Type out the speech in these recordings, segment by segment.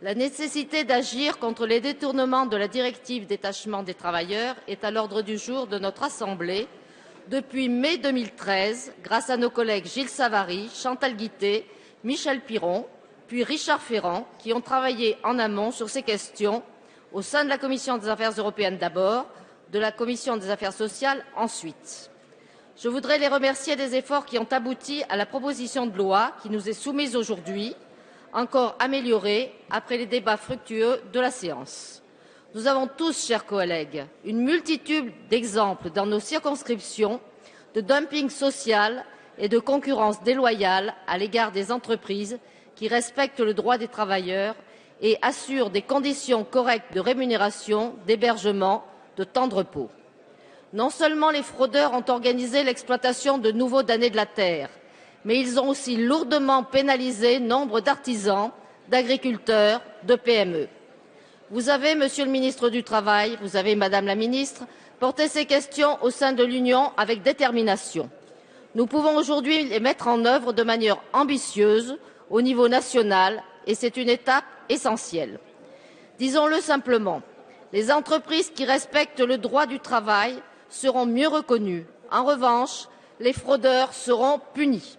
La nécessité d'agir contre les détournements de la directive détachement des travailleurs est à l'ordre du jour de notre Assemblée depuis mai 2013, grâce à nos collègues Gilles Savary, Chantal Guittet, Michel Piron, puis Richard Ferrand, qui ont travaillé en amont sur ces questions au sein de la Commission des affaires européennes d'abord, de la Commission des affaires sociales ensuite. Je voudrais les remercier des efforts qui ont abouti à la proposition de loi qui nous est soumise aujourd'hui, encore améliorée après les débats fructueux de la séance. Nous avons tous, chers collègues, une multitude d'exemples dans nos circonscriptions de dumping social et de concurrence déloyale à l'égard des entreprises qui respectent le droit des travailleurs et assurent des conditions correctes de rémunération, d'hébergement, de temps de repos. Non seulement les fraudeurs ont organisé l'exploitation de nouveaux damnés de la terre, mais ils ont aussi lourdement pénalisé nombre d'artisans, d'agriculteurs, de PME. Vous avez, Monsieur le ministre du Travail, vous avez, Madame la ministre, porté ces questions au sein de l'Union avec détermination. Nous pouvons aujourd'hui les mettre en œuvre de manière ambitieuse au niveau national et c'est une étape essentielle. Disons-le simplement, les entreprises qui respectent le droit du travail seront mieux reconnues. En revanche, les fraudeurs seront punis.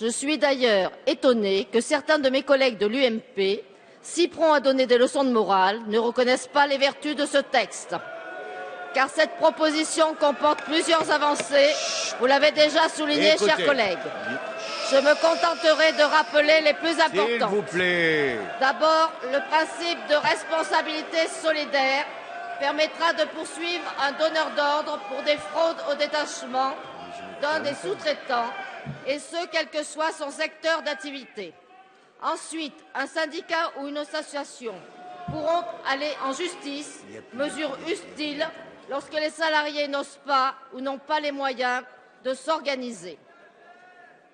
Je suis d'ailleurs étonnée que certains de mes collègues de l'UMP, si prompts à donner des leçons de morale, ne reconnaissent pas les vertus de ce texte. Car cette proposition comporte plusieurs avancées, vous l'avez déjà souligné, chers collègues. Je me contenterai de rappeler les plus importantes. S'il vous plaît. D'abord, le principe de responsabilité solidaire permettra de poursuivre un donneur d'ordre pour des fraudes au détachement d'un des sous-traitants, et ce, quel que soit son secteur d'activité. Ensuite, un syndicat ou une association pourront aller en justice, mesure utile, lorsque les salariés n'osent pas ou n'ont pas les moyens de s'organiser.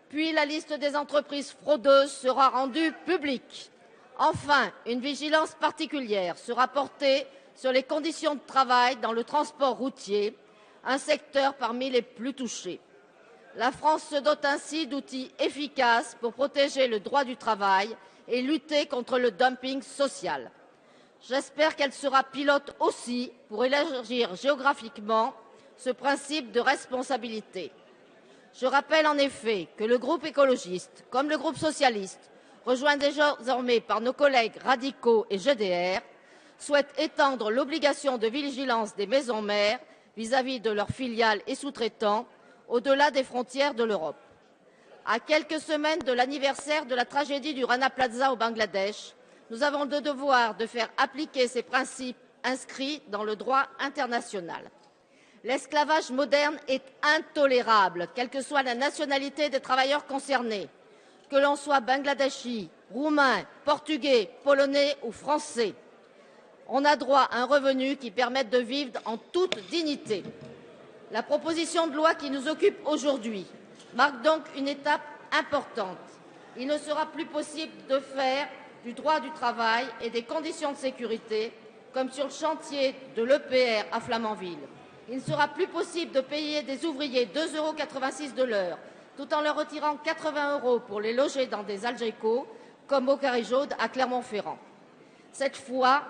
Puis la liste des entreprises fraudeuses sera rendue publique. Enfin, une vigilance particulière sera portée sur les conditions de travail dans le transport routier, un secteur parmi les plus touchés. La France se dote ainsi d'outils efficaces pour protéger le droit du travail et lutter contre le dumping social. J'espère qu'elle sera pilote aussi pour élargir géographiquement ce principe de responsabilité. Je rappelle en effet que le groupe écologiste, comme le groupe socialiste, rejoint désormais par nos collègues radicaux et GDR, souhaite étendre l'obligation de vigilance des maisons mères vis-à-vis de leurs filiales et sous-traitants au-delà des frontières de l'Europe. À quelques semaines de l'anniversaire de la tragédie du Rana Plaza au Bangladesh, nous avons le devoir de faire appliquer ces principes inscrits dans le droit international. L'esclavage moderne est intolérable, quelle que soit la nationalité des travailleurs concernés, que l'on soit bangladeshi, roumain, portugais, polonais ou français. On a droit à un revenu qui permette de vivre en toute dignité. La proposition de loi qui nous occupe aujourd'hui marque donc une étape importante. Il ne sera plus possible de faire du droit du travail et des conditions de sécurité comme sur le chantier de l'EPR à Flamanville. Il ne sera plus possible de payer des ouvriers 2,86 € de l'heure tout en leur retirant 80 € pour les loger dans des algécos comme au Carré Jaune à Clermont-Ferrand. Cette fois,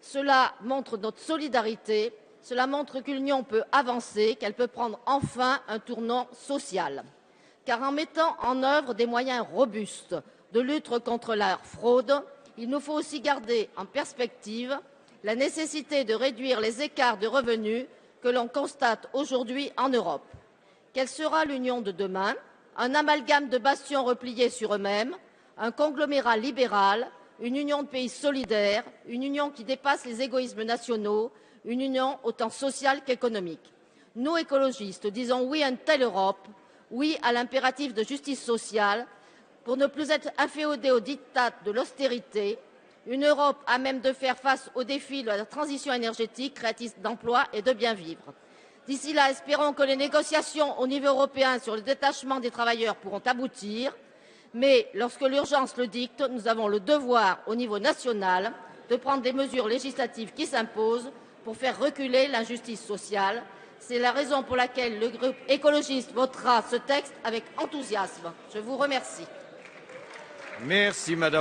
cela montre notre solidarité. Cela montre que l'Union peut avancer, qu'elle peut prendre enfin un tournant social. Car en mettant en œuvre des moyens robustes de lutte contre la fraude, il nous faut aussi garder en perspective la nécessité de réduire les écarts de revenus que l'on constate aujourd'hui en Europe. Quelle sera l'Union de demain? Un amalgame de bastions repliés sur eux-mêmes, un conglomérat libéral, une union de pays solidaires, une union qui dépasse les égoïsmes nationaux, une union autant sociale qu'économique. Nous, écologistes, disons oui à une telle Europe, oui à l'impératif de justice sociale, pour ne plus être inféodés aux diktats de l'austérité, une Europe à même de faire face aux défis de la transition énergétique, créatrice d'emplois et de bien vivre. D'ici là, espérons que les négociations au niveau européen sur le détachement des travailleurs pourront aboutir, mais lorsque l'urgence le dicte, nous avons le devoir, au niveau national, de prendre des mesures législatives qui s'imposent pour faire reculer l'injustice sociale. C'est la raison pour laquelle le groupe écologiste votera ce texte avec enthousiasme. Je vous remercie. Merci, Madame.